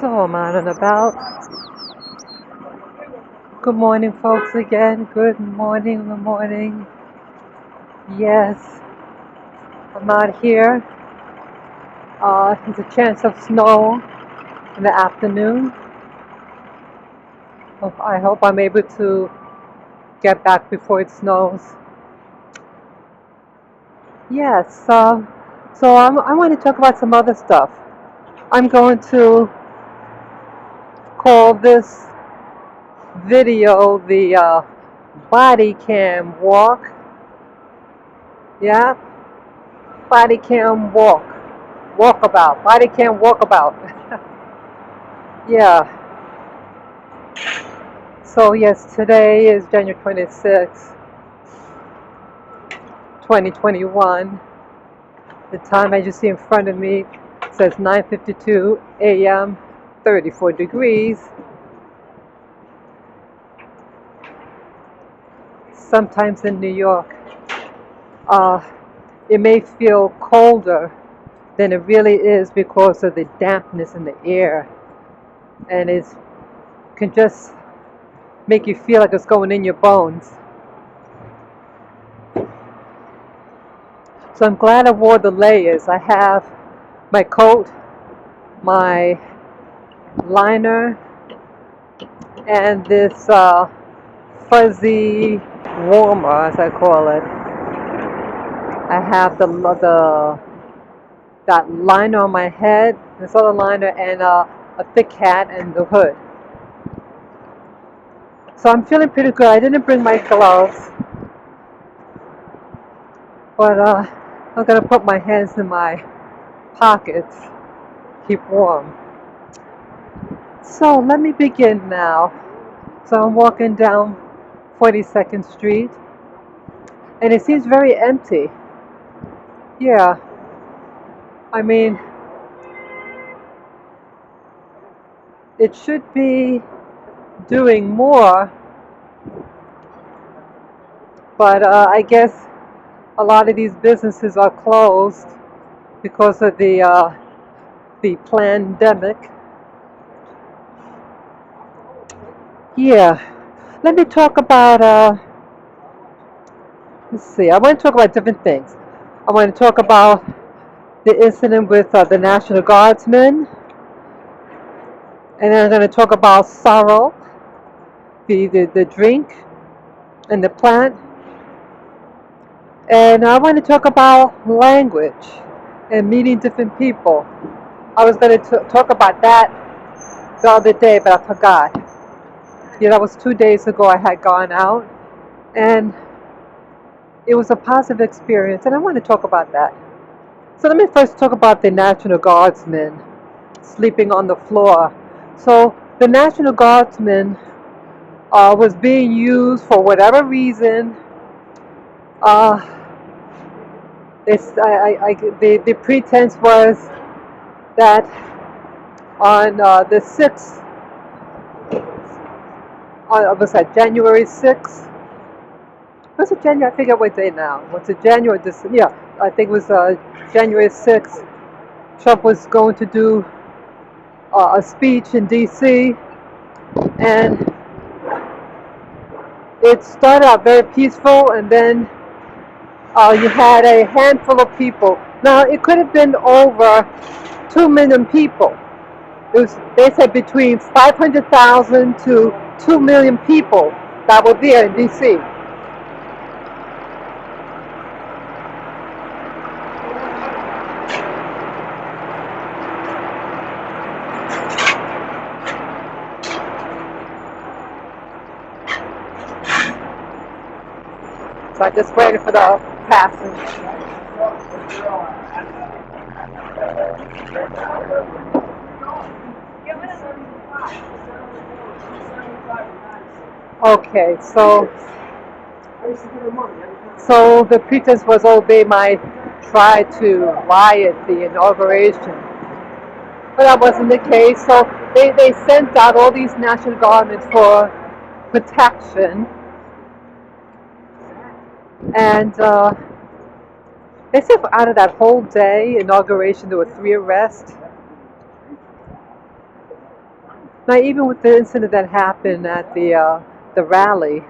So I'm out and about. Good morning, folks, again. Good morning, good morning. Yes, I'm out here. There's a chance of snow in the afternoon. I hope I'm able to get back before it snows. Yes, I want to talk about some other stuff. I'm going to call this video the body cam walk. Yeah, body cam walk. Walkabout. BodyCam walkabout. Yeah. So yes, today is January 26th, 2021. The time as you see in front of me says 9:52 a.m., 34 degrees. Sometimes in New York, uh, it may feel colder than it really is because of the dampness in the air, and it can just make you feel like it's going in your bones. So I'm glad I wore the layers. I have my coat, my liner, and this fuzzy warmer, as I call it. I have that liner on my head, this other liner, and a thick hat and the hood. So I'm feeling pretty good. I didn't bring my gloves, but I'm gonna put my hands in my pockets, keep warm. So let me begin now. So I'm walking down 42nd Street, and it seems very empty. Yeah, I mean, it should be doing more, but I guess a lot of these businesses are closed because of the pandemic. Yeah, let me talk about. Let's see. I want to talk about different things. I want to talk about the incident with the National Guardsmen, and then I'm going to talk about sorrel, the drink, and the plant. And I want to talk about language and meeting different people. I was going to talk about that the other day, but I forgot. Yeah, that was 2 days ago. I had gone out, and it was a positive experience, and I want to talk about that. So let me first talk about the National Guardsmen sleeping on the floor. So the National Guardsmen was being used for whatever reason. Uh, the pretense was that on the 6th, was that January 6th? Was it January? I forget what day now. Was it January? Yeah, I think it was January 6th. Trump was going to do a speech in D.C. and it started out very peaceful, and then you had a handful of people. Now, it could have been over 2 million people. They said between 500,000 to 2 million people that were there in D.C. So I just waited for the passage. Okay, so the pretense was, oh, they might try to riot the inauguration, but that wasn't the case. So they sent out all these National Guardsmen for protection, and they said out of that whole day inauguration there were 3 arrests. Now, even with the incident that happened at the rally,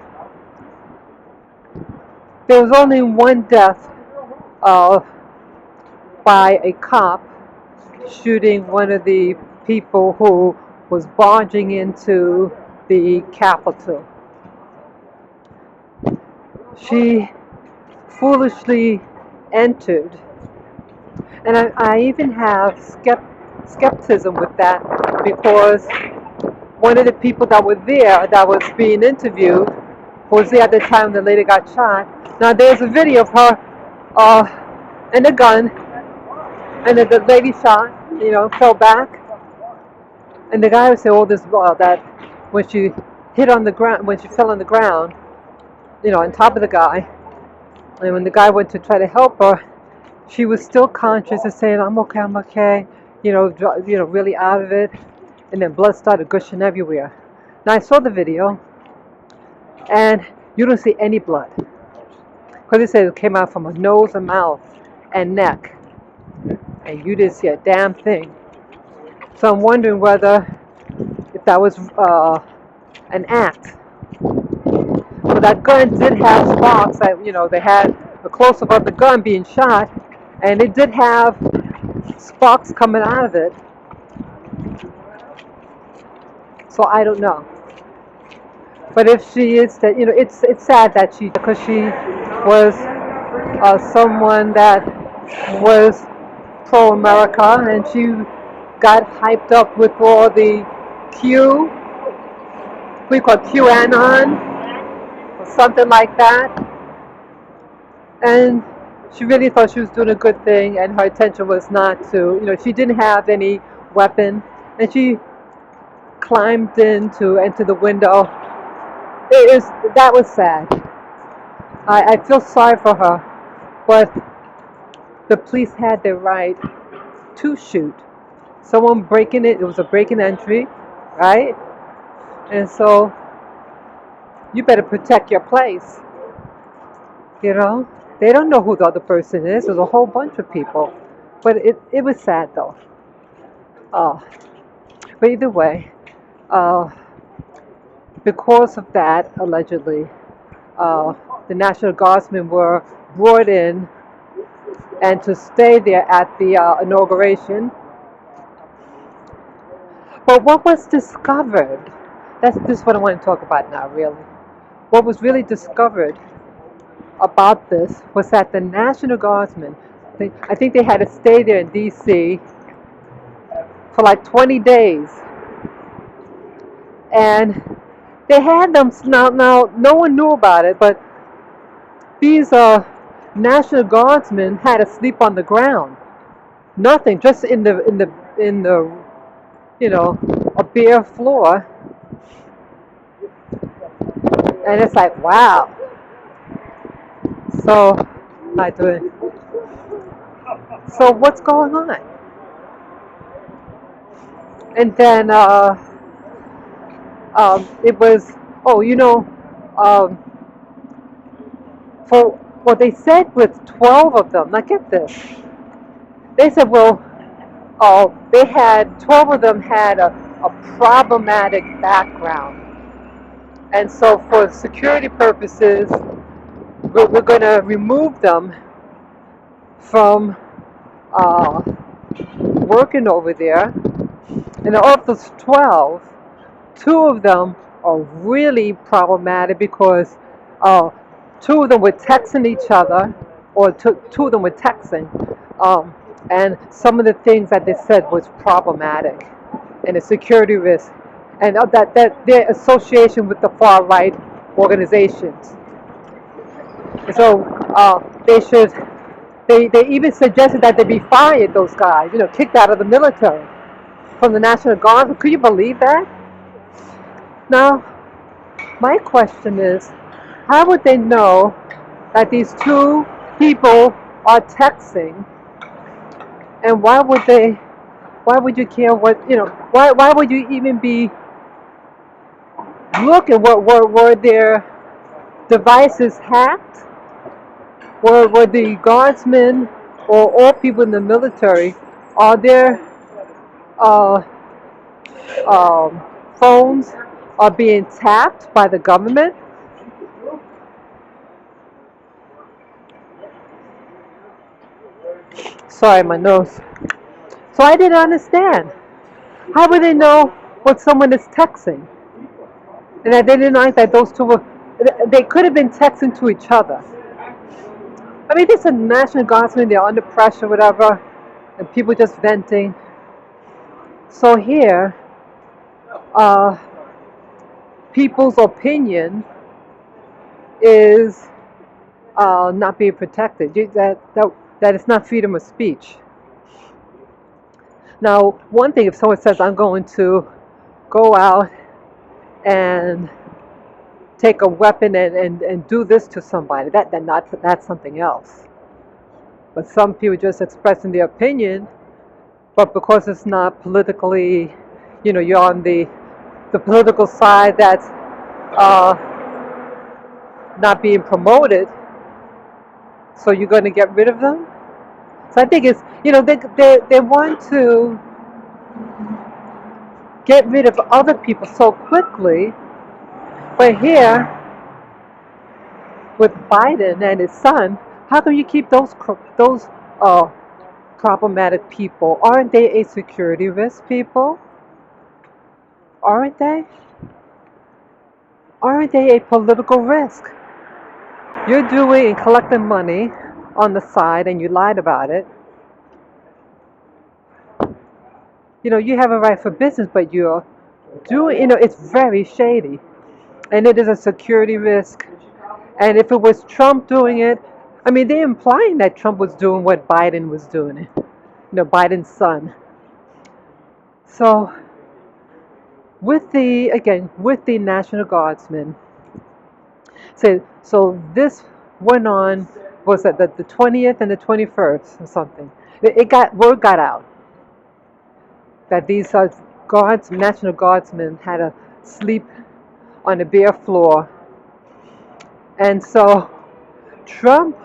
there was only one death uh, by a cop shooting one of the people who was barging into the Capitol. She foolishly entered, and I even have skepticism with that because one of the people that were there that was being interviewed was there at the time the lady got shot. Now there's a video of her and a gun, and the lady shot, fell back, and the guy would say all this that when she hit on the ground, when she fell on the ground, on top of the guy, and when the guy went to try to help her, she was still conscious and saying, "I'm okay, I'm okay," really out of it, and then blood started gushing everywhere. Now I saw the video, and you don't see any blood because they said it came out from her nose and mouth and neck, and you didn't see a damn thing. So I'm wondering whether if that was an act. But that gun did have sparks. They had a close-up of the gun being shot, and it did have sparks coming out of it. So I don't know. But if she is, that it's sad that because she was someone that was pro-America, and she got hyped up with all the we call QAnon, or something like that. And she really thought she was doing a good thing, and her intention was not to, she didn't have any weapon, and she climbed into the window. That was sad. I feel sorry for her, but the police had the right to shoot. Someone breaking it was a break-in entry, right? And so you better protect your place. They don't know who the other person is. There's a whole bunch of people. But it was sad though. But either way, because of that, allegedly, the National Guardsmen were brought in and to stay there at the inauguration. But what was discovered, this is what I want to talk about now, really. What was really discovered about this was that the National Guardsmen, I think they had to stay there in D.C. for like 20 days. And they had them, now no one knew about it, but these National Guardsmen had to sleep on the ground. Nothing, just in the a bare floor. And it's like, wow. So, so what's going on? And then it was, for what they said with 12 of them. Now get this. They said, they had 12 of them had a problematic background, and so for security purposes, we're going to remove them from working over there. And of those 12, 2 of them are really problematic because 2 of them were texting each other, or 2 of them were texting, and some of the things that they said was problematic and a security risk, and that their association with the far right organizations. So they even suggested that they be fired, those guys, kicked out of the military from the National Guard. Could you believe that? Now, my question is, how would they know that these 2 people are texting? And why would you care what, why would you even be looking? Were their devices hacked? Were the guardsmen or all people in the military, are their phones are being tapped by the government. Sorry, my nose. So I didn't understand. How would they know what someone is texting? And I didn't know that those two were, they could have been texting to each other. I mean, this is National Guardsmen, they're under pressure, whatever, and people just venting. So here, uh, people's opinion is not being protected. That is not freedom of speech. Now, one thing, if someone says, I'm going to go out and take a weapon and do this to somebody, that's something else. But some people just expressing their opinion, but because it's not politically, you're on the political side that's not being promoted, so you're going to get rid of them. So I think it's, they want to get rid of other people so quickly, but here with Biden and his son, how can you keep those problematic people? Aren't they a security risk, people? Aren't they? Aren't they a political risk? You're doing and collecting money on the side and you lied about it. You have a right for business, but you're doing, it's very shady. And it is a security risk. And if it was Trump doing it, I mean, they're implying that Trump was doing what Biden was doing, Biden's son. So, with the National Guardsmen, so this went on, was that the 20th and the 21st or something? Word got out that these National Guardsmen had to sleep on a bare floor. And so Trump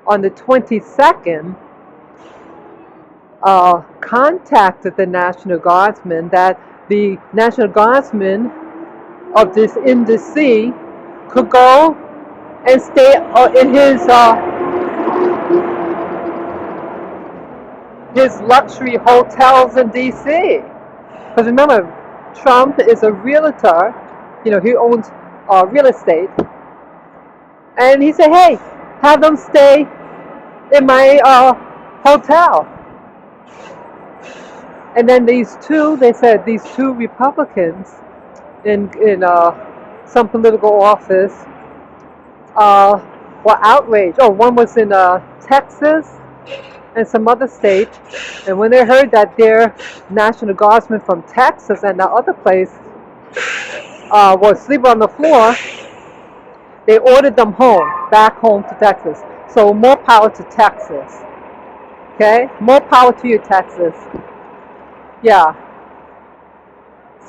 on the 22nd contacted the National Guardsmen that the National Guardsmen of this in D.C. could go and stay in his luxury hotels in D.C. Because remember, Trump is a realtor. He owns real estate. And he said, hey, have them stay in my hotel. And then these two Republicans in some political office were outraged. Oh, one was in Texas and some other state. And when they heard that their National Guardsmen from Texas and the other place was sleeping on the floor, they ordered them back home to Texas. So more power to Texas. Okay? More power to you, Texas. Yeah.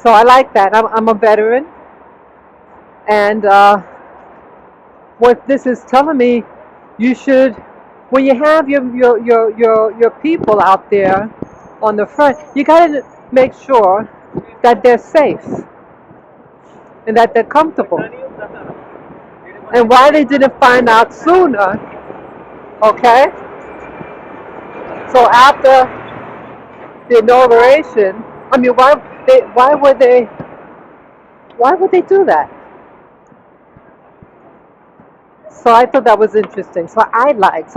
So I like that. I'm a veteran. And what this is telling me, you should, when you have your people out there on the front, you got to make sure that they're safe and that they're comfortable. And why they didn't find out sooner, okay? So after the inauguration, I mean, why would they do that? So I thought that was interesting. So I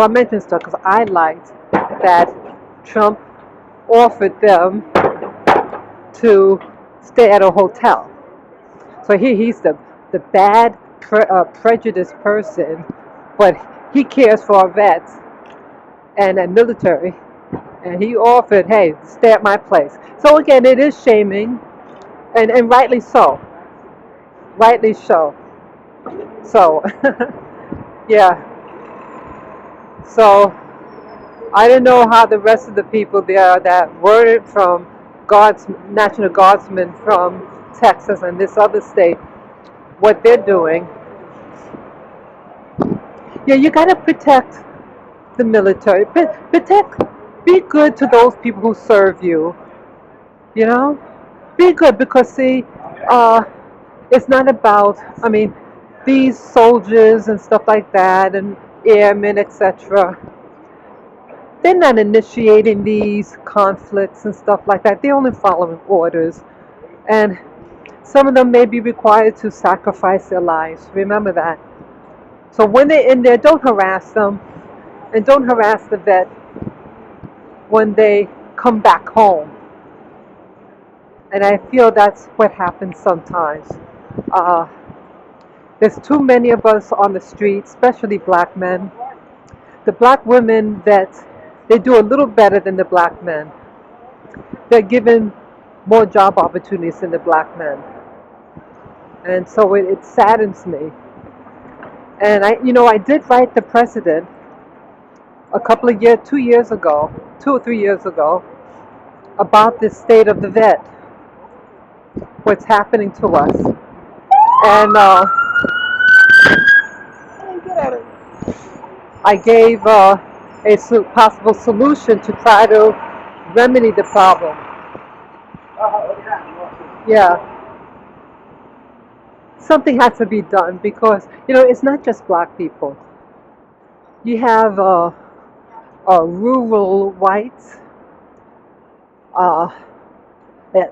mentioned stuff because I liked that Trump offered them to stay at a hotel. So he's the bad prejudiced person, but he cares for our vets and military, and he offered, hey, stay at my place. So again, it is shaming, and rightly so. Rightly so. So, yeah. So, I don't know how the rest of the people there that were from National Guardsmen from Texas and this other state, what they're doing. Yeah, you got to protect the military. Be good to those people who serve you. Be good, because see, Uh, it's not about, I mean, these soldiers and stuff like that, and airmen, etc., they're not initiating these conflicts and stuff like that. They're only following orders. And some of them may be required to sacrifice their lives. Remember that. So when they're in there, don't harass them, and don't harass the vet when they come back home. And I feel that's what happens sometimes. Uh, there's too many of us on the street, especially black men. The black women that they do a little better than the black men. They're given more job opportunities than the black men. And so it saddens me. And I did write the president a couple of years, 2 years ago, 2 or 3 years ago, about the state of the vet, what's happening to us. And I gave a possible solution to try to remedy the problem. Yeah, something has to be done because, it's not just black people. You have rural whites. Uh,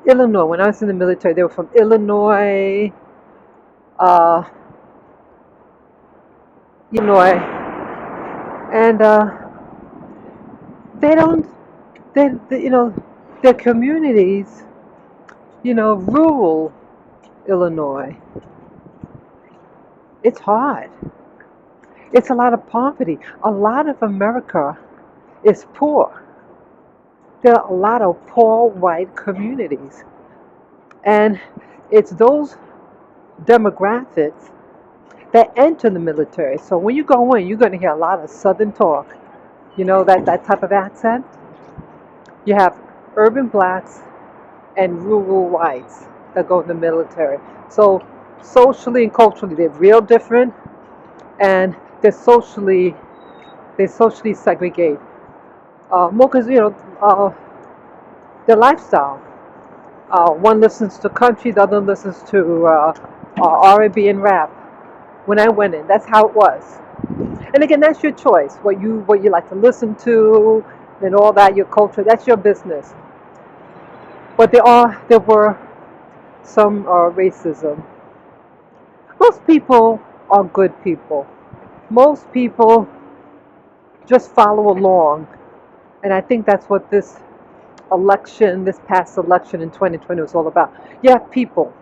Illinois, when I was in the military, they were from Illinois, uh, Illinois, and they don't, their communities, rural Illinois, it's hard. It's a lot of poverty. A lot of America is poor. There are a lot of poor white communities. And it's those demographics that enter the military. So when you go in, you're going to hear a lot of Southern talk. That type of accent. You have urban blacks and rural whites that go in the military. So socially and culturally, they're real different, and they socially segregate. More because their lifestyle. One listens to country, the other listens to R&B and rap. When I went in, that's how it was. And again, that's your choice. What you like to listen to and all that, your culture, that's your business. But there were some racism. Most people are good people. Most people just follow along. And I think that's what this past election in 2020 was all about. You have people.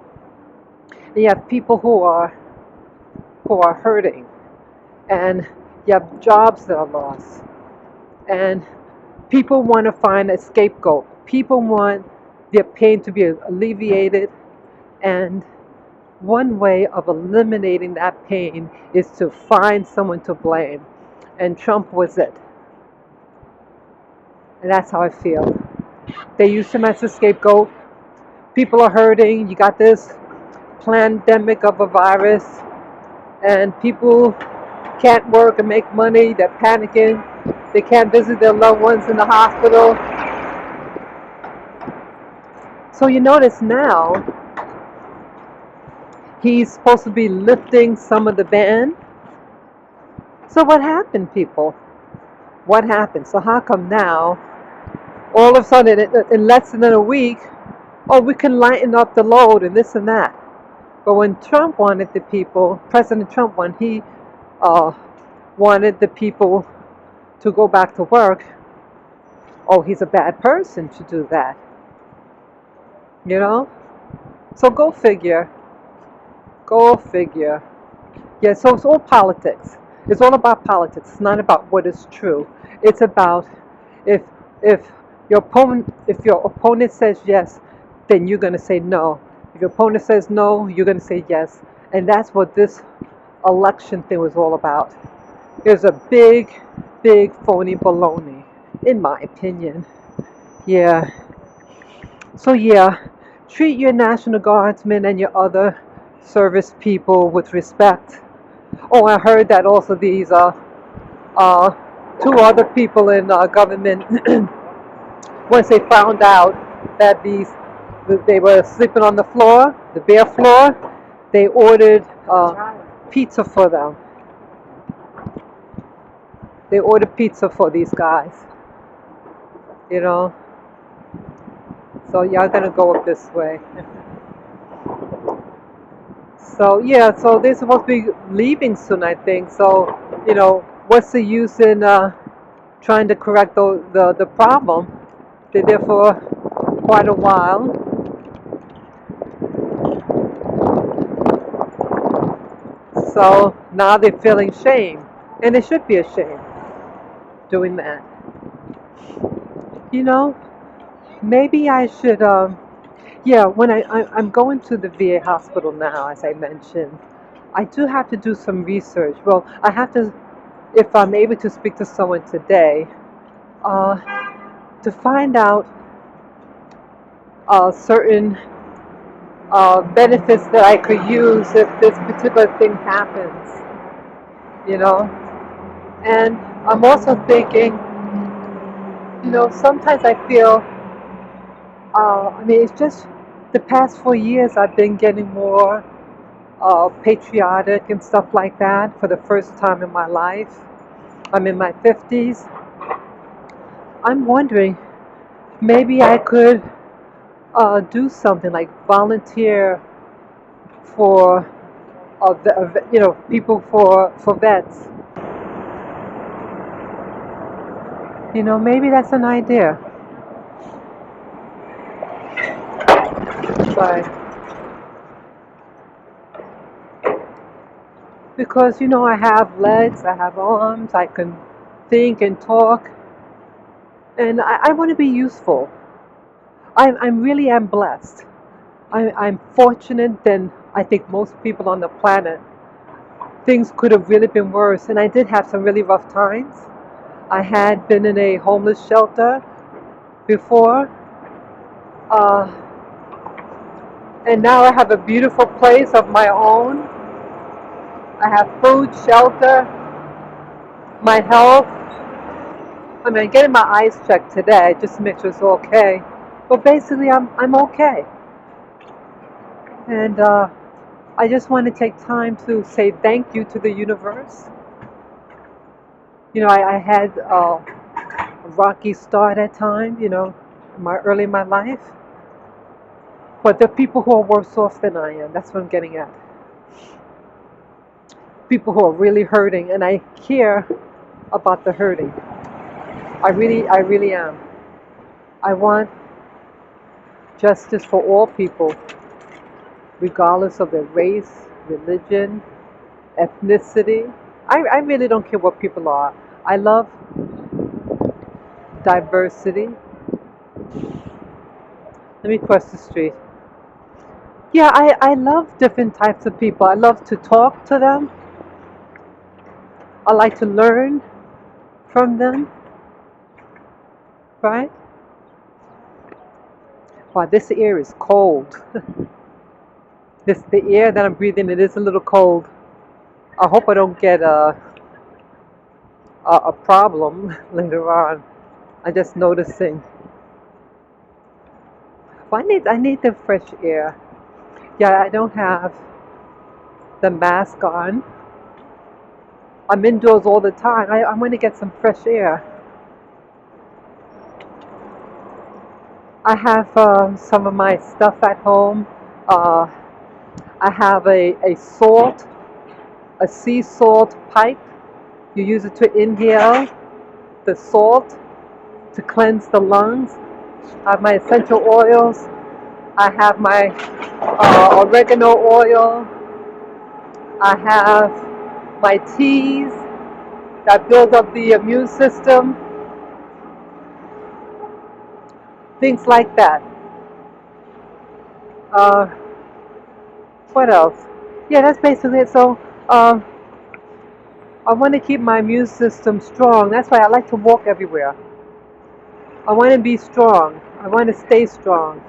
And you have people who are hurting. And you have jobs that are lost. And people want to find a scapegoat. People want their pain to be alleviated. And one way of eliminating that pain is to find someone to blame. And Trump was it. And that's how I feel. They use him as a scapegoat. People are hurting. You got this pandemic of a virus. And people can't work and make money. They're panicking. They can't visit their loved ones in the hospital. So you notice now, he's supposed to be lifting some of the ban. So what happened, people? What happened? So how come now, all of a sudden, in less than a week, we can lighten up the load and this and that. But when Trump wanted the people, President Trump, when he wanted the people to go back to work, he's a bad person to do that. So go figure. Go figure. Yeah, so it's all politics. It's all about politics. It's not about what is true. It's about if your opponent says yes, then you're going to say no. If your opponent says no, you're going to say yes. And that's what this election thing was all about. It was a big phony baloney, in my opinion. Yeah. So yeah, treat your National Guardsmen and your other service people with respect. I heard that also these two other people in government, once they found out that these They were sleeping on the floor, the bare floor. They ordered pizza for them. They ordered pizza for these guys. You know. So y'all gonna go up this way. So yeah, so they're supposed to be leaving soon, I think. So what's the use in trying to correct the problem? They're there for quite a while. So now they're feeling shame, and they should be ashamed doing that. You know, maybe I should. Yeah, when I'm going to the VA hospital now, as I mentioned, I do have to do some research. Well, I have to, if I'm able to speak to someone today, uh, to find out certain benefits that I could use if this particular thing happens. You know, and I'm also thinking, sometimes I feel, I mean, it's just the past 4 years I've been getting more patriotic and stuff like that for the first time in my life. I'm in my 50s. I'm wondering, maybe I could do something like volunteer for, people for vets. Maybe that's an idea. But because I have legs, I have arms, I can think and talk, and I want to be useful. I'm really am blessed. I'm fortunate than I think most people on the planet. Things could have really been worse, and I did have some really rough times. I had been in a homeless shelter before, uh, and now I have a beautiful place of my own. I have food, shelter, my health. I mean, I'm getting my eyes checked today just to make sure it's okay. But basically, I'm okay. And I just want to take time to say thank you to the universe. I had a rocky start at times, early in my life. But there are people who are worse off than I am. That's what I'm getting at. People who are really hurting, and I care about the hurting. I really am. I want justice for all people, regardless of their race, religion, ethnicity. I really don't care what people are. I love diversity. Let me cross the street. Yeah, I love different types of people. I love to talk to them. I like to learn from them. Right? Wow, this air is cold. The air that I'm breathing, it is a little cold. I hope I don't get a problem later on. I'm just noticing. Well, I need the fresh air. Yeah, I don't have the mask on. I'm indoors all the time. I want to get some fresh air. I have some of my stuff at home. I have a sea salt pipe. You use it to inhale the salt to cleanse the lungs. I have my essential oils. I have my oregano oil. I have my teas that build up the immune system. Things like that. Uh, what else? Yeah, that's basically it. So I want to keep my immune system strong. That's why I like to walk everywhere. I want to be strong. I want to stay strong.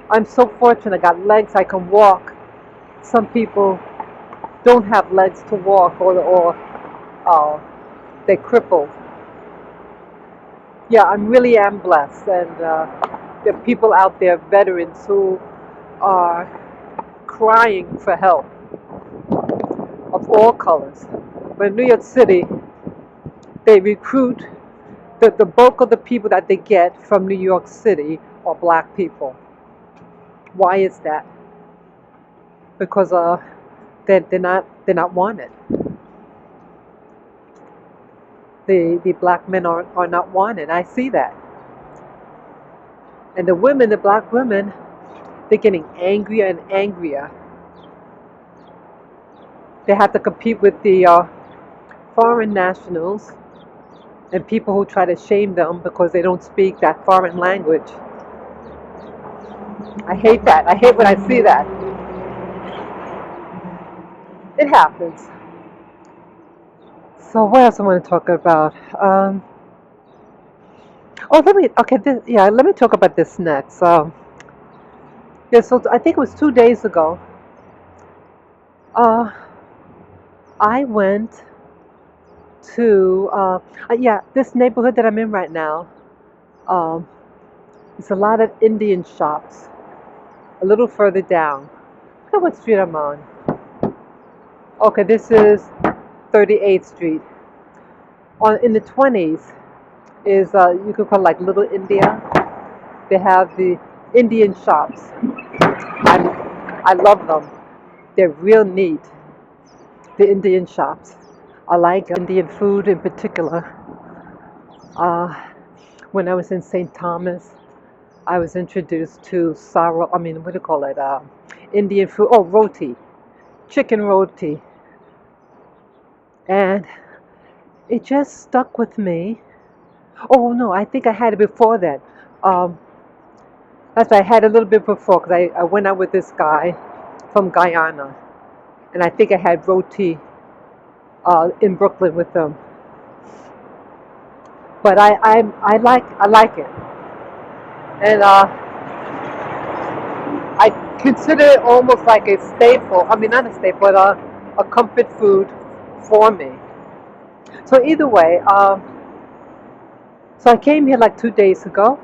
I'm so fortunate. I got legs. I can walk. Some people don't have legs to walk, or they're crippled. Yeah, I really am blessed, and there are people out there, veterans, who are crying for help of all colors. But in New York City, they recruit the bulk of the people that they get from New York City are black people. Why is that? Because they're not wanted. The black men are not wanted. I see that. And the women, the black women, they're getting angrier and angrier. They have to compete with the foreign nationals and people who try to shame them because they don't speak that foreign language. I hate that. I hate when I see that. It happens. So what else I want to talk about? Let me talk about this next. So I think it was 2 days ago. Uh, I went to this neighborhood that I'm in right now. Um, There's a lot of Indian shops. A little further down. Look at what street I'm on. Okay, this is 38th Street. In the 20s is you could call it like Little India. They have the Indian shops. I love them. They're real neat. The Indian shops. I like Indian food in particular. Uh, when I was in St. Thomas, I was introduced to sorrel. I mean, what do you call it? Indian food. Oh, roti, chicken roti, and it just stuck with me. Oh no, I think I had it before that. Um, that's why I had a little bit before because I went out with this guy from Guyana, and I think I had roti in Brooklyn with them. But I like it, and I consider it almost like a staple. I mean, not a staple, but a comfort food for me. So either way, so I came here like 2 days ago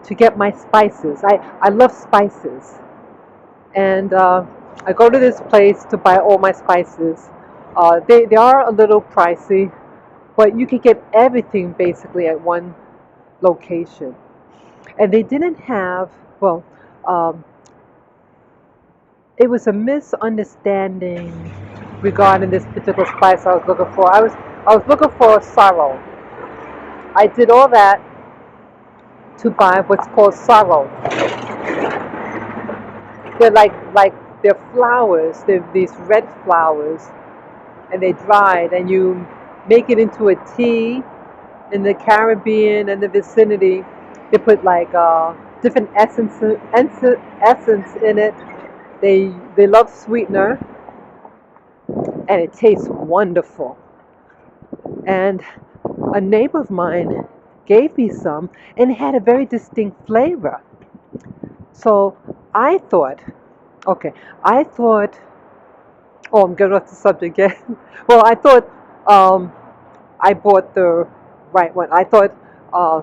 to get my spices. I love spices, and I go to this place to buy all my spices. They are a little pricey, but you can get everything basically at one location. And they didn't have, well, um, it was a misunderstanding regarding this particular spice I was looking for. I was looking for sorrel. I did all that to buy what's called sorrel. They're like they're flowers. They're these red flowers, and they dried, and you make it into a tea. In the Caribbean and the vicinity, they put like different essence in it. They love sweetener, and it tastes wonderful. And a neighbor of mine gave me some, and it had a very distinct flavor. So I thought, okay, I thought, oh, I'm getting off the subject again. Well, I thought I bought the right one. I thought uh,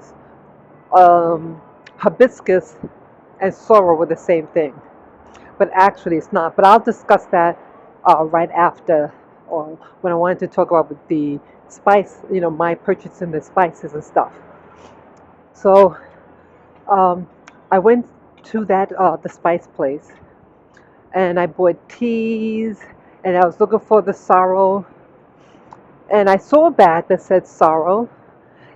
hibiscus and sorrel were the same thing, but actually it's not. But I'll discuss that right after, or when I wanted to talk about the spice, my purchase in the spices and stuff. So um, I went to that the spice place, and I bought teas, and I was looking for the sorrel, and I saw a bag that said sorrel,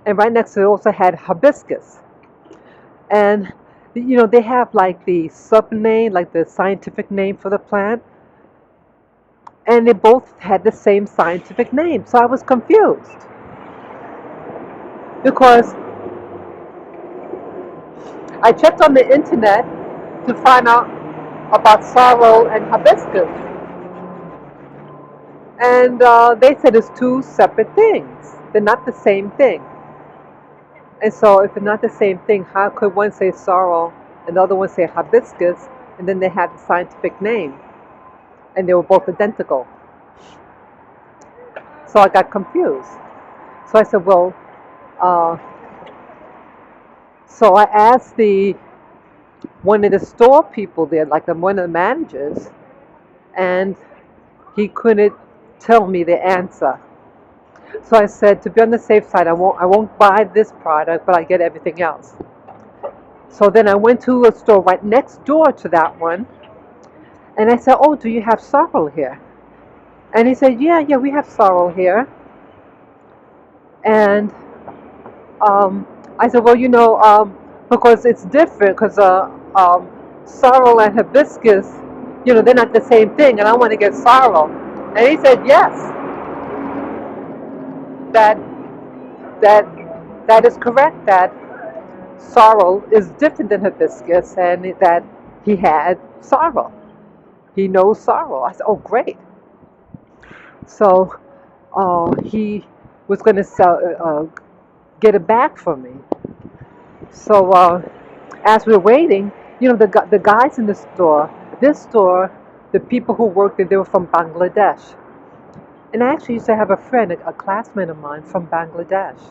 and right next to it also had hibiscus. And they have like the sub name, like the scientific name for the plant, and they both had the same scientific name. So I was confused because I checked on the internet to find out about sorrel and hibiscus, and they said it's two separate things. They're not the same thing. And so, if they're not the same thing, how could one say sorrel and the other one say hibiscus, and then they have the scientific name, and they were both identical? So I got confused. So I said, well, uh, So I asked the one of the store people there, like one of the managers, and he couldn't tell me the answer. So I said, to be on the safe side, I won't buy this product, but I get everything else. So then I went to a store right next door to that one, and I said, "Oh, do you have sorrel here?" And he said, "Yeah, yeah, we have sorrel here." And I said, "Well, because it's different, because sorrel and hibiscus, they're not the same thing, and I want to get sorrel." And he said, "Yes, that that that is correct. That sorrel is different than hibiscus, and that he had sorrel. He knows sorrel." I said, "Oh, great." So he was going to get it back for me. So as we were waiting, the guys in this store, the people who worked there, they were from Bangladesh. And I actually used to have a friend, a classmate of mine from Bangladesh.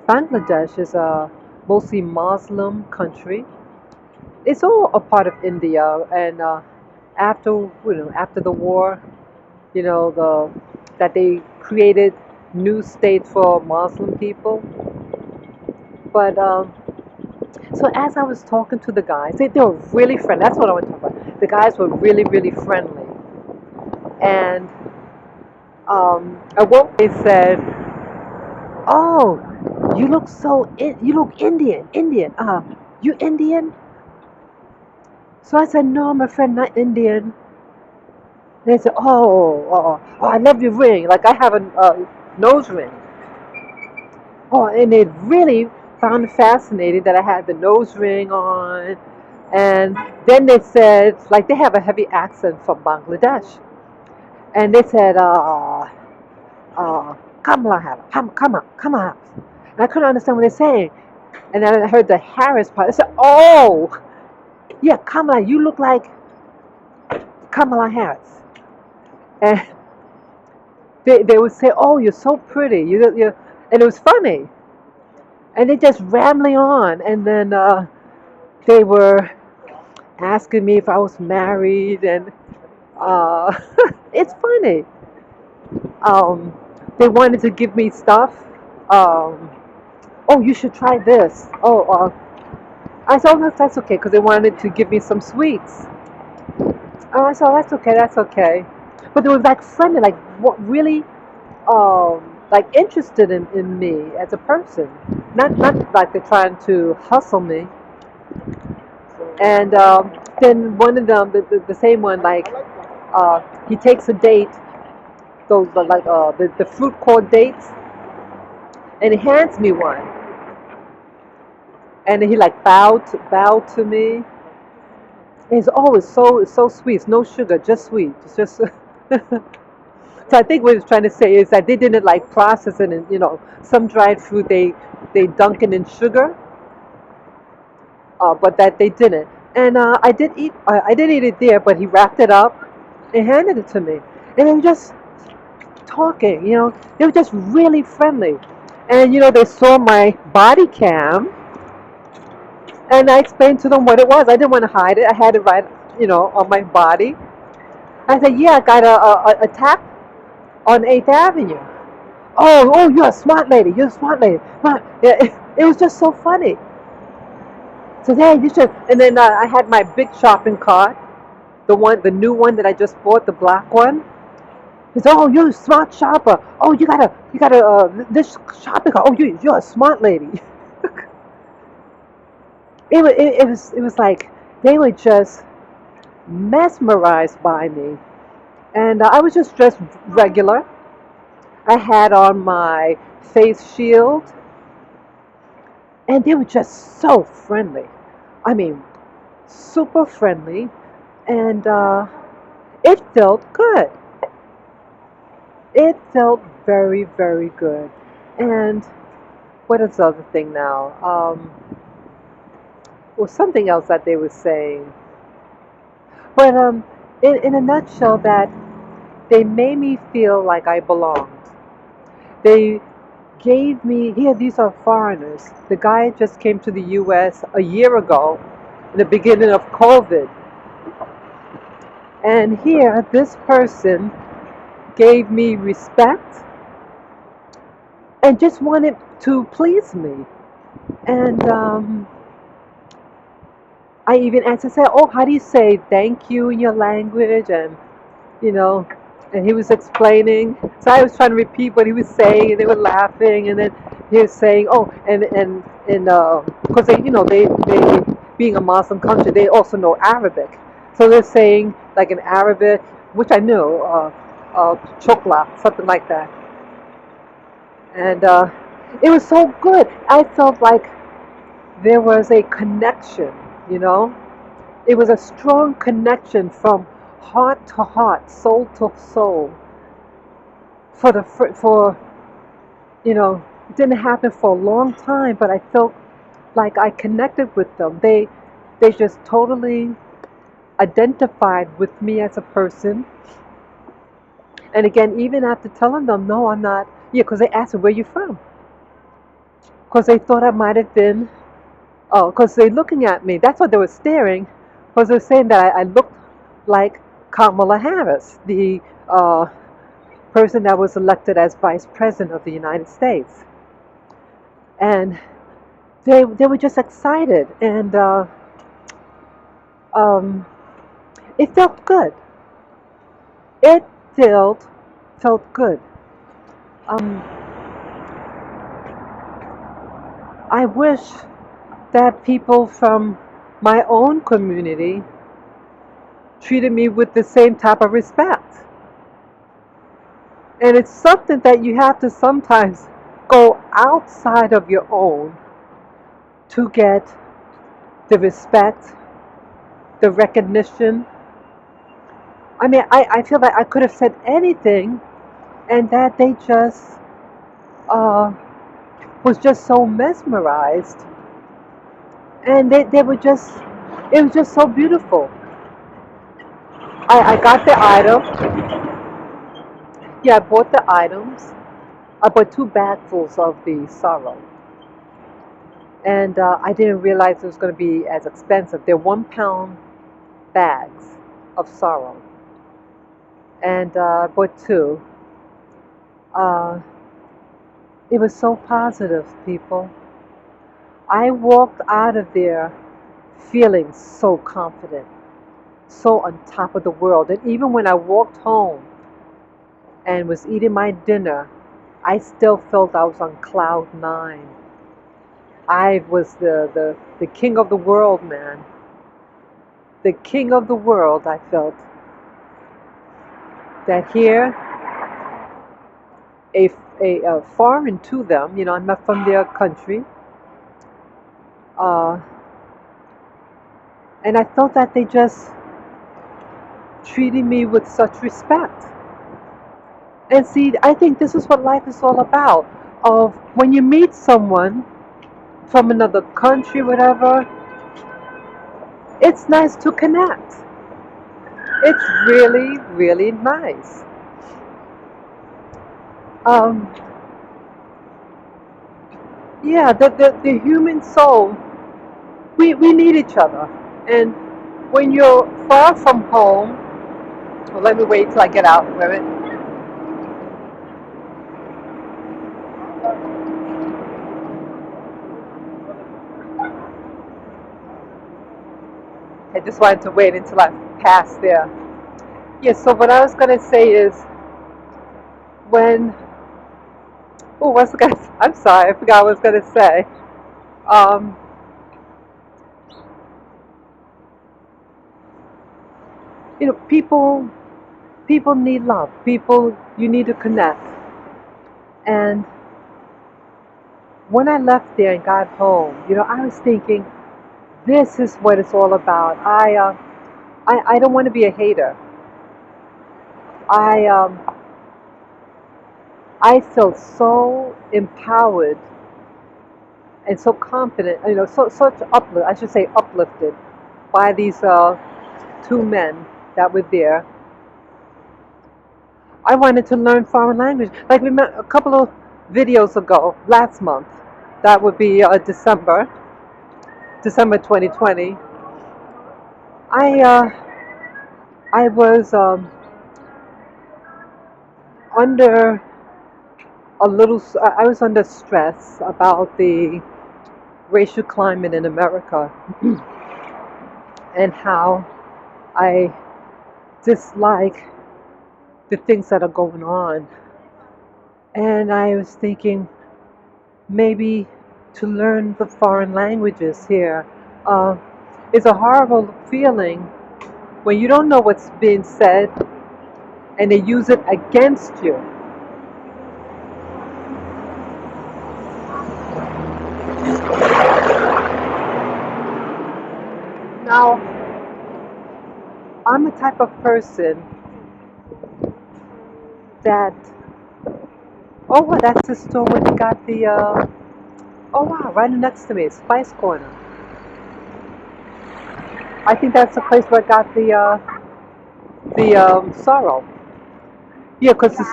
Bangladesh is a mostly Muslim country. It's all a part of India, and after the war, the that they created new states for Muslim people. But so as I was talking to the guys, they were really friendly. That's what I want to talk about. The guys were really, really friendly. And at one point they said, "Oh, you look Indian, Indian. You Indian?" So I said, "No, I'm afraid not Indian." They said, "Oh, I love your ring. Like I have a nose ring." Oh, and they really found it fascinating that I had the nose ring on. And then they said, like, they have a heavy accent from Bangladesh. And they said, Kamala Harris, come on. And I couldn't understand what they're saying. And then I heard the Harris part. I said, "Oh, yeah, Kamala, you look like Kamala Harris." And they would say, "Oh, you're so pretty." And it was funny. And they just rambling on. And then they were asking me if I was married. And uh, it's funny. Um, they wanted to give me stuff. Um, oh, you should try this. I said, "Oh, that's okay," because they wanted to give me some sweets. I said, "Oh, that's okay, that's okay." But they were like friendly, like what really, like interested in me as a person. Not like they're trying to hustle me. And then one of them, the same one, like he takes a date, those like the fruit court dates, and he hands me one, and he like bowed to me. And he's always so sweet. It's no sugar, just sweet. It's just. So I think what he's trying to say is that they didn't like process it, and some dried fruit they dunk it in sugar, but that they didn't. And I did eat it there, but he wrapped it up and handed it to me, and they were just talking. They were just really friendly, and they saw my body cam, and I explained to them what it was. I didn't want to hide it. I had it right, on my body. I said, "Yeah, I got a tap on 8th Avenue." Oh, you're a smart lady. You're a smart lady. Yeah, it was just so funny. So yeah, you should. And then I had my big shopping cart, the new one that I just bought, the black one. He said, "Oh, you're a smart shopper. Oh, you got a this shopping cart. Oh, you're a smart lady." It was like they were just mesmerized by me, and I was just dressed regular. I had on my face shield, and they were just so friendly. I mean, super friendly, and it felt good. It felt very, very good. And what is the other thing now? Well, something else that they were saying. But in a nutshell, that they made me feel like I belonged. They gave me, here, these are foreigners. The guy just came to the US a year ago, in the beginning of COVID. And here, this person gave me respect and just wanted to please me. And I even asked, I said, "Oh, how do you say thank you in your language?" And you know, and he was explaining. So I was trying to repeat what he was saying, and they were laughing. And then he was saying, "Oh, and because they being a Muslim country, they also know Arabic. So they're saying like in Arabic, which I knew, chokla, something like that. And it was so good. I felt like there was a connection, you know. It was a strong connection from heart to heart, soul to soul. For it didn't happen for a long time, but I felt like I connected with them. They just totally identified with me as a person. And again, even after telling them, no, I'm not. Yeah, because they asked me, where you from? Because they thought I might have been. Oh, because they're looking at me. That's what they were staring. Because they're saying that I looked like Kamala Harris, the person that was elected as Vice President of the United States. And they were just excited, and um, it felt good. It felt good. Um, I wish that people from my own community treated me with the same type of respect. And it's something that you have to sometimes go outside of your own to get the respect, the recognition. I mean, I feel like I could have said anything, and that they just uh, was just so mesmerized, and they were just, it was just so beautiful. I got the item. Yeah, I bought the items. I bought 2 bagfuls of the sorrel, and I didn't realize it was going to be as expensive. They're 1 pound bags of sorrel, and I bought two. Uh, it was so positive, people. I walked out of there feeling so confident, so on top of the world. And even when I walked home and was eating my dinner, I still felt I was on cloud nine. I was the king of the world, man. The king of the world, I felt. That here, a foreign to them, I'm not from their country, uh, and I felt that they just treated me with such respect. And see, I think this is what life is all about. Of when you meet someone from another country, whatever, it's nice to connect. It's really, really nice. Um, yeah, the human soul, we need each other. And when you're far from home, well, let me wait till I get out. Wait a minute. I just wanted to wait until I pass there. Yeah, so what I was going to say is when, oh, what's the guy? I'm sorry, I forgot what I was going to say. Um, people need love. People, you need to connect. And when I left there and got home, I was thinking, this is what it's all about. I don't want to be a hater. I um, I felt so empowered and so confident. Such uplift. I should say uplifted by these 2 men that were there. I wanted to learn foreign language. Like we met a couple of videos ago, last month. That would be December 2020. I uh, I was under I was under stress about the racial climate in America and how I dislike the things that are going on. And I was thinking maybe to learn the foreign languages here. Uh, it's a horrible feeling when you don't know what's being said and they use it against you. Now, I'm a type of person that, oh, well, that's the store where they got the, oh, wow, right next to me, Spice Corner. I think that's the place where I got the sorrel. Yeah, because the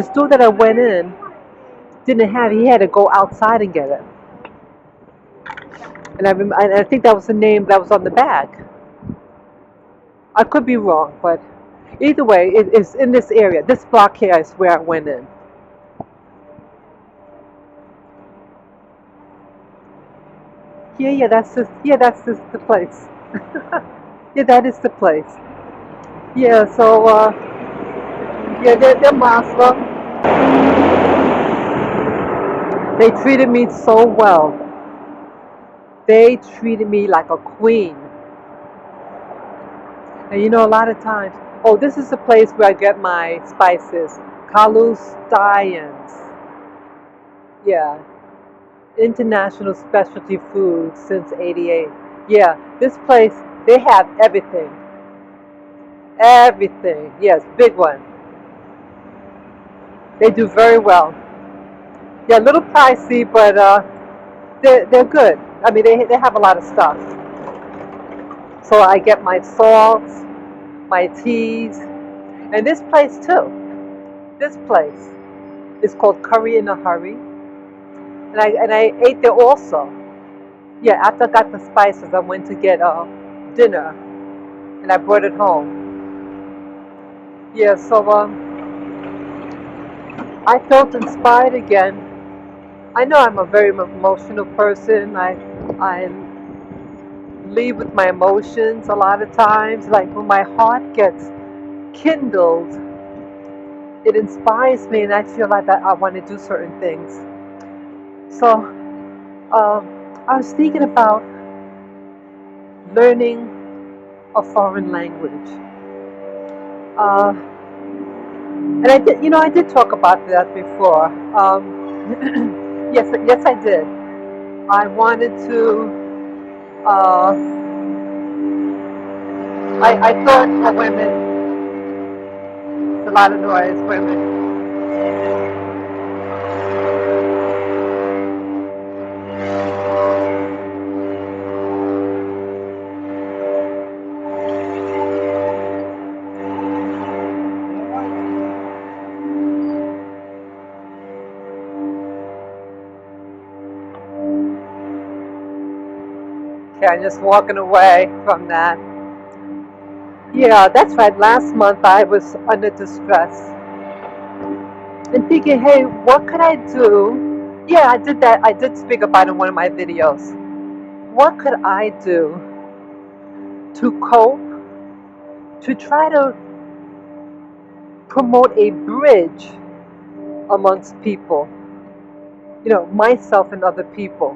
store that I went in didn't have, he had to go outside and get it. And I think that was the name that was on the bag. I could be wrong, but either way, it's in this area. This block here is where I went in. Yeah, that's the place. Yeah, that is the place. Yeah, so yeah, they're Muslim. They treated me so well. They treated me like a queen. And you know, a lot of times, oh, this is the place where I get my spices. Kalus Dians. Yeah, International Specialty Foods since '88. Yeah, this place, they have everything. Everything. Yes, big one. They do very well. Yeah, a little pricey, but they're good. I mean, they have a lot of stuff. So I get my salts, my teas, and this place too. This place is called Curry in a Hurry, and I ate there also. Yeah, after I got the spices, I went to get dinner, and I brought it home. Yeah, so I felt inspired again. I know I'm a very emotional person. I lead with my emotions a lot of times. Like when my heart gets kindled, it inspires me, and I feel like that I want to do certain things. So I was thinking about learning a foreign language. Uh, and I did talk about that before. Yes, I did. I wanted to. I thought for women, it's a lot of noise, women. Okay, I'm just walking away from that. Yeah, that's right. Last month I was under distress and thinking, hey, what could I do? Yeah, I did that. I did speak about it in one of my videos. What could I do to cope, to try to promote a bridge amongst people, myself and other people?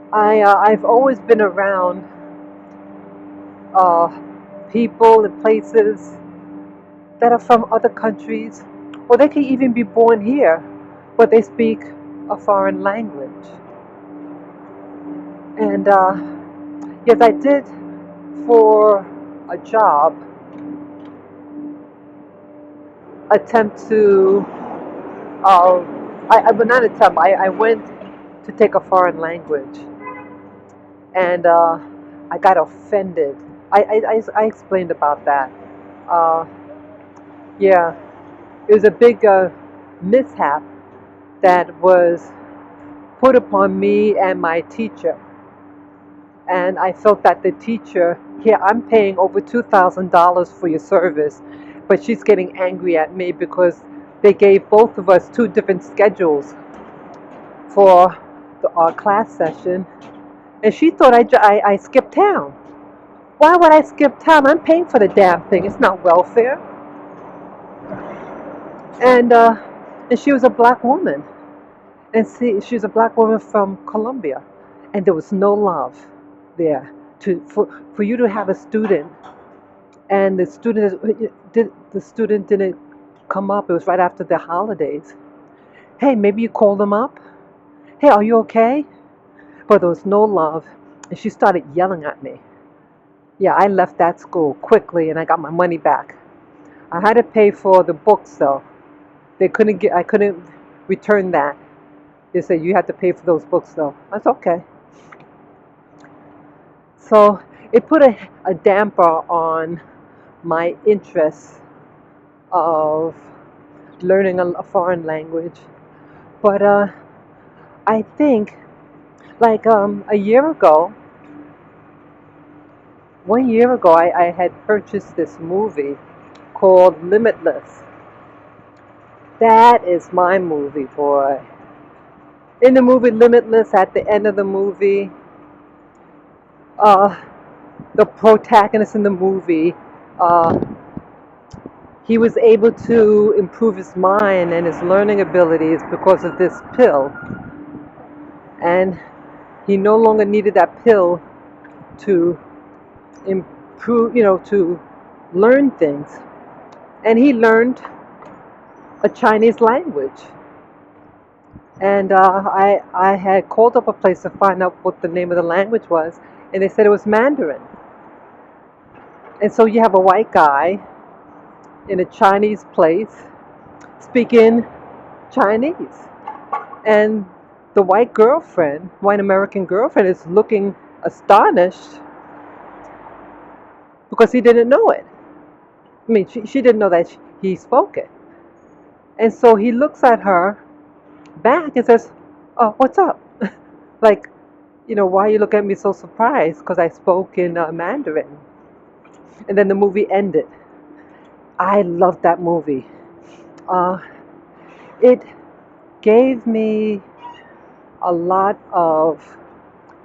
I've always been around uh, people and places that are from other countries, or they can even be born here, but they speak a foreign language. And yes, I did for a job attempt to, but not attempt, I went to take a foreign language, and I got offended. I explained about that. Uh, yeah, It was a big mishap that was put upon me and my teacher. And I felt that the teacher, here I'm paying over $2,000 for your service, but she's getting angry at me because they gave both of us two different schedules for our class session, and she thought I skipped town. Why would I skip town? I'm paying for the damn thing. It's not welfare. And and she was a black woman, and see, she was a black woman from Colombia, and there was no love there for you to have a student, and the student didn't come up. It was right after the holidays. Hey, maybe you call them up. Hey, are you okay? But there was no love, and she started yelling at me. Yeah, I left that school quickly, and I got my money back. I had to pay for the books though. I couldn't return that. They said you had to pay for those books though. That's okay. So it put a damper on my interest of learning a foreign language. But I think like a year ago, 1 year ago, I had purchased this movie called Limitless. That is my movie, boy. In the movie Limitless, at the end of the movie, uh, the protagonist in the movie, uh, he was able to improve his mind and his learning abilities because of this pill. And he no longer needed that pill to improve, to learn things. And he learned a Chinese language. And I had called up a place to find out what the name of the language was, and they said it was Mandarin. And so you have a white guy in a Chinese place speaking Chinese. And the white American girlfriend, is looking astonished because he didn't know it. I mean, she didn't know that he spoke it. And so he looks at her back and says, "Oh, what's up?" Like, why you look at me so surprised? Because I spoke in Mandarin. And then the movie ended. I loved that movie. It gave me a lot of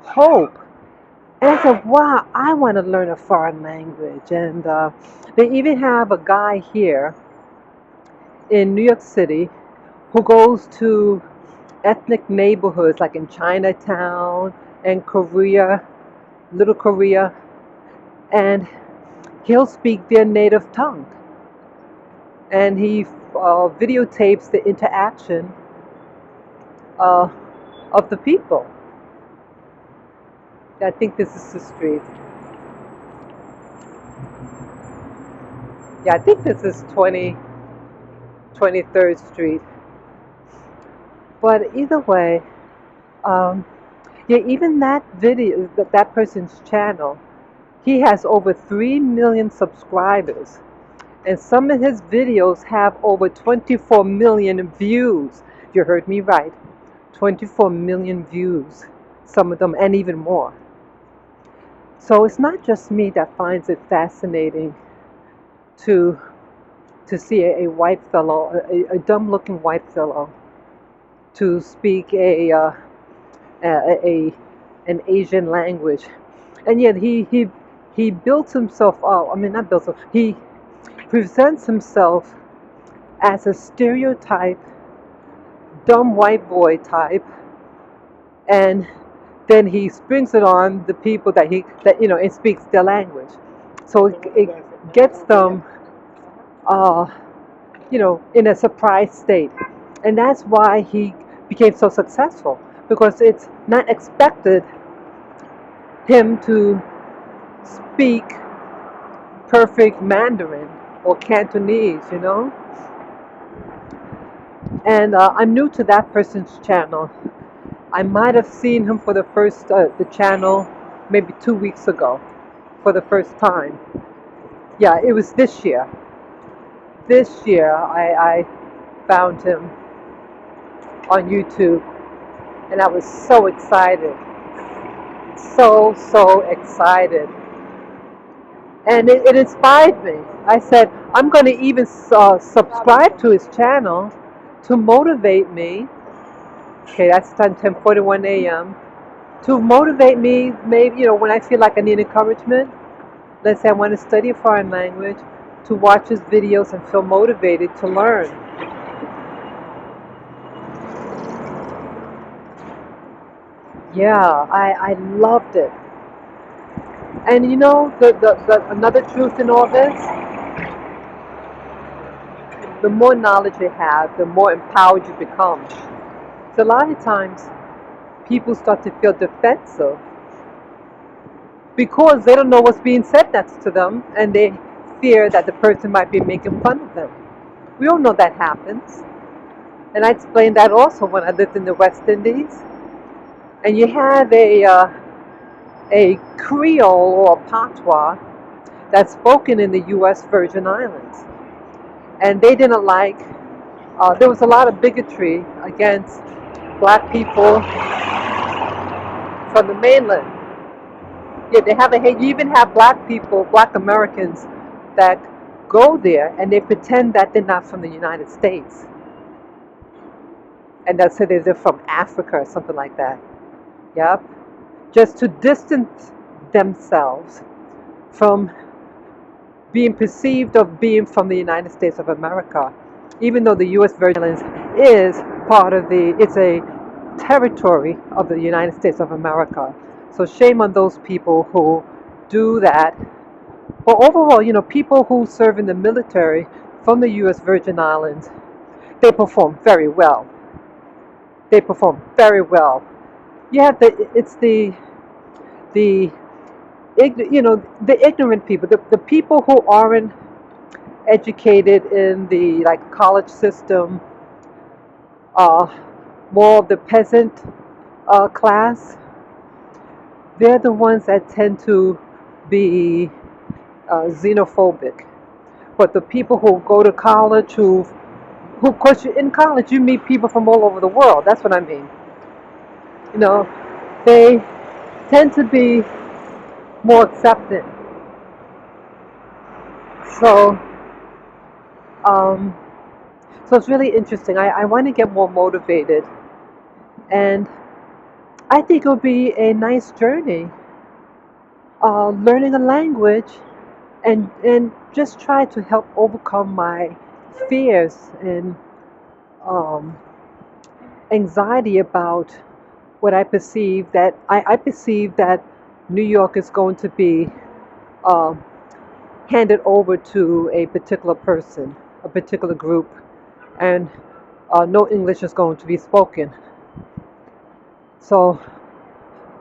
hope. And I said, wow, I want to learn a foreign language. And they even have a guy here in New York City who goes to ethnic neighborhoods like in Chinatown and Korea, Little Korea, and he'll speak their native tongue. And he videotapes the interaction of the people. I think this is the street. Yeah, I think this is 23rd Street. But either way, yeah, even that video, that person's channel, he has over 3 million subscribers. And some of his videos have over 24 million views. You heard me right. 24 million views, some of them, and even more. So it's not just me that finds it fascinating to see a white fellow, a dumb-looking white fellow, to speak an Asian language, and yet he built himself up. I mean, not built himself. He presents himself as a stereotype, dumb white boy type, and then he springs it on the people that it speaks their language. So it gets them, in a surprise state, and that's why he became so successful, because it's not expected him to speak perfect Mandarin or Cantonese, And I'm new to that person's channel. I might have seen him for the channel maybe 2 weeks ago for the first time. Yeah, it was this year. this year I found him on YouTube, and I was so excited, so excited, and it inspired me. I said I'm going to even subscribe to his channel to motivate me. Okay, that's time 10:41 a.m. To motivate me, maybe when I feel like I need encouragement. Let's say I want to study a foreign language, to watch his videos and feel motivated to learn. Yeah, I loved it. And the another truth in all this, the more knowledge you have, the more empowered you become. So a lot of times people start to feel defensive because they don't know what's being said next to them, and they fear that the person might be making fun of them. We all know that happens. And I explained that also when I lived in the West Indies. And you have a Creole or patois that's spoken in the U.S. Virgin Islands. And they didn't like, there was a lot of bigotry against black people from the mainland. Yeah, they have a hate. You even have black people, black Americans, that go there and they pretend that they're not from the United States. And they'll say they're from Africa or something like that. Yep. Just to distance themselves from being perceived of being from the United States of America, even though the U.S. Virgin Islands is it's a territory of the United States of America. So shame on those people who do that. But overall, people who serve in the military from the U.S. Virgin Islands, they perform very well. They perform very well. You have the the ignorant people, the people who aren't educated in the college system, uh, more of the peasant class. They're the ones that tend to be xenophobic. But the people who go to college, who of course in college you meet people from all over the world. That's what I mean. They tend to be more accepting. So, um, so it's really interesting. I want to get more motivated, and I think it'll be a nice journey, learning a language, and just try to help overcome my fears and um, anxiety about what I perceive that New York is going to be um, handed over to a particular person, a particular group, and no English is going to be spoken. So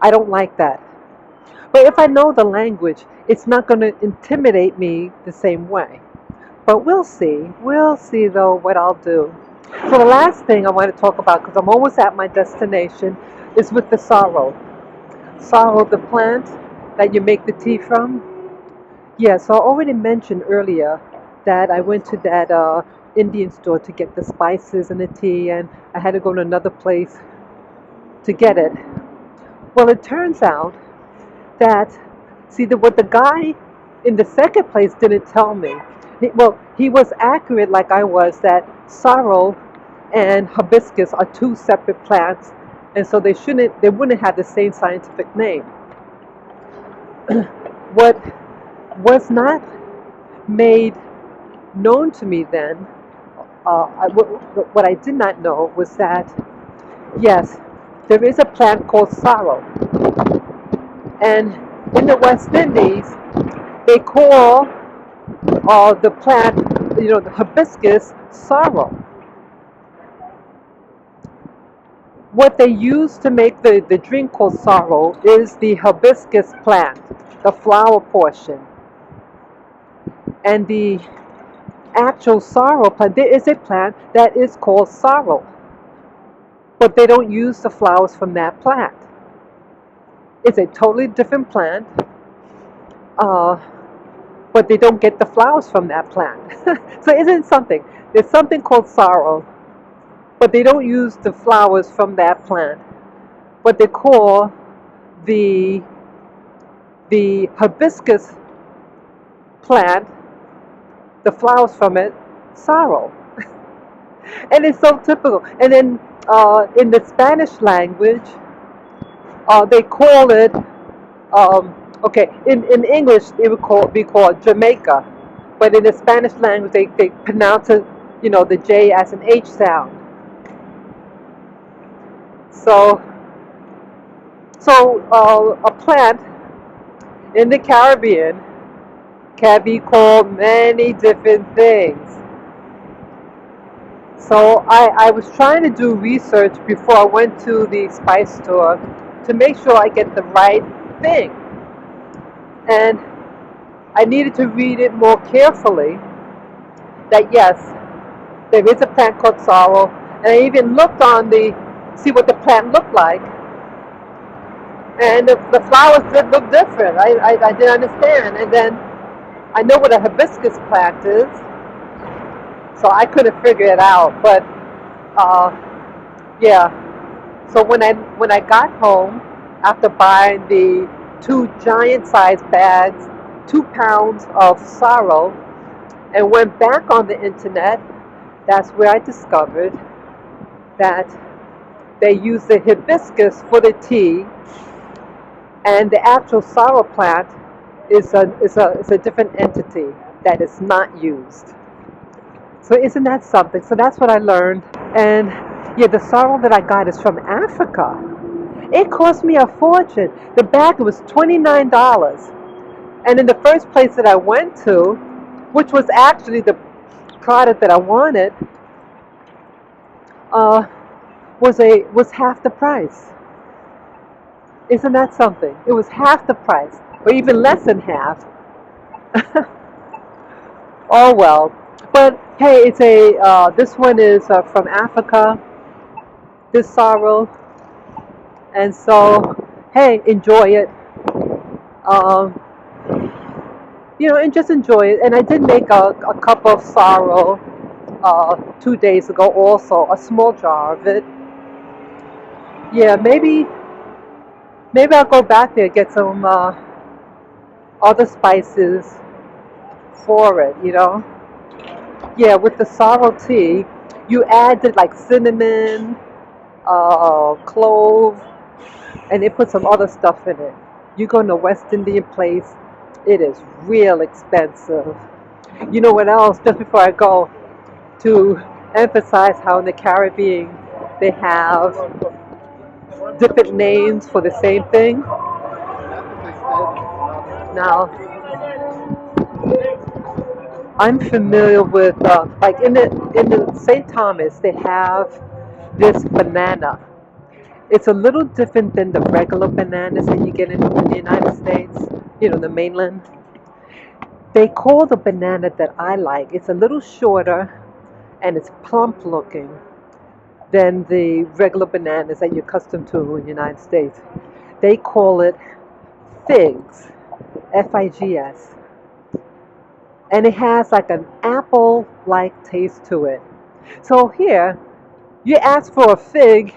I don't like that. But if I know the language, it's not going to intimidate me the same way. But we'll see. We'll see, though, what I'll do. So the last thing I want to talk about, because I'm almost at my destination, is with the sorrel. Sorrel, the plant that you make the tea from. Yeah, so I already mentioned earlier that I went to that Indian store to get the spices and the tea, and I had to go to another place to get it. Well, it turns out that, see, what the guy in the second place didn't tell me. He was accurate like I was, that sorrel and hibiscus are two separate plants, and so they wouldn't have the same scientific name. What was not made known to me then, what I did not know was that, yes, there is a plant called sorrel. And in the West Indies, they call the plant, the hibiscus, sorrel. What they use to make the drink called sorrel is the hibiscus plant, the flower portion. And the actual sorrel plant, there is a plant that is called sorrel, but they don't use the flowers from that plant. It's a totally different plant. but they don't get the flowers from that plant. So isn't it something? There's something called sorrel, but they don't use the flowers from that plant. But they call the hibiscus plant, the flowers from it, sorrel. And it's so typical. And then in the Spanish language, they call it, okay, in English it would be called Jamaica. But in the Spanish language, they pronounce it, the J as an H sound. So, a plant in the Caribbean can be called many different things. So I was trying to do research before I went to the spice store to make sure I get the right thing. And I needed to read it more carefully that yes, there is a plant called sorrel. And I even looked see what the plant looked like. And the flowers did look different. I didn't understand. And then I know what a hibiscus plant is, so I couldn't figure it out. But yeah, so when I got home after buying the 2 giant-sized bags, 2 pounds of sorrel, and went back on the internet, that's where I discovered that they use the hibiscus for the tea, and the actual sorrel plant is a different entity that is not used. So isn't that something? So that's what I learned. And yeah, the sorrel that I got is from Africa. It cost me a fortune. The bag was $29. And in the first place that I went to, which was actually the product that I wanted, was half the price. Isn't that something? It was half the price, or even less than half. Oh well. But hey, this one is from Africa, this sorrel, and so hey, enjoy it. Um, and just enjoy it. And I did make a cup of sorrel 2 days ago, also a small jar of it. Yeah, maybe I'll go back there and get some other spices for it. Yeah, with the sorrel tea, you added like cinnamon, clove, and they put some other stuff in it. You go to a West Indian place, it is real expensive. You know what else? Just before I go, to emphasize how in the Caribbean they have different names for the same thing. Now, I'm familiar with like in the St. Thomas they have this banana. It's a little different than the regular bananas that you get in the United States, the mainland. They call the banana that I like, it's a little shorter and it's plump looking than the regular bananas that you're accustomed to in the United States. They call it figs, Figs. And it has like an apple-like taste to it. So here, you ask for a fig,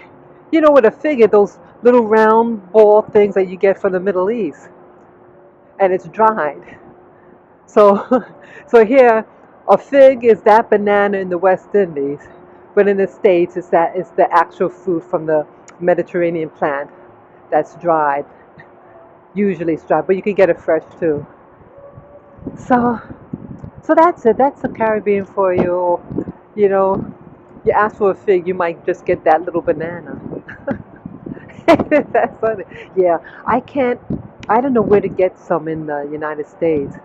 you know what a fig is, those little round ball things that you get from the Middle East. And it's dried. So, so here, a fig is that banana in the West Indies, but in the States, it's the actual fruit from the Mediterranean plant that's dried. Usually it's dried, but you can get it fresh too. So, so that's it. That's the Caribbean for you. You know, you ask for a fig, you might just get that little banana. That's funny. Yeah, I don't know where to get some in the United States.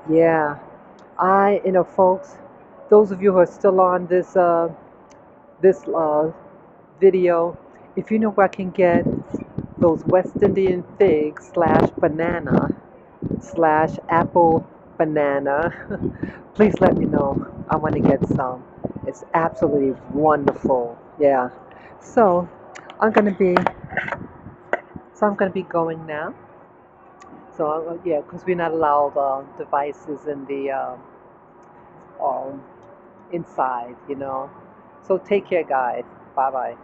Yeah, folks, those of you who are still on this video, if you know where I can get those West Indian figs slash banana slash apple banana, please let me know. I want to get some. It's absolutely wonderful. Yeah. So I'm gonna be going now. So yeah, because we're not allowed devices in the um, inside, you know. So take care, guys. Bye bye.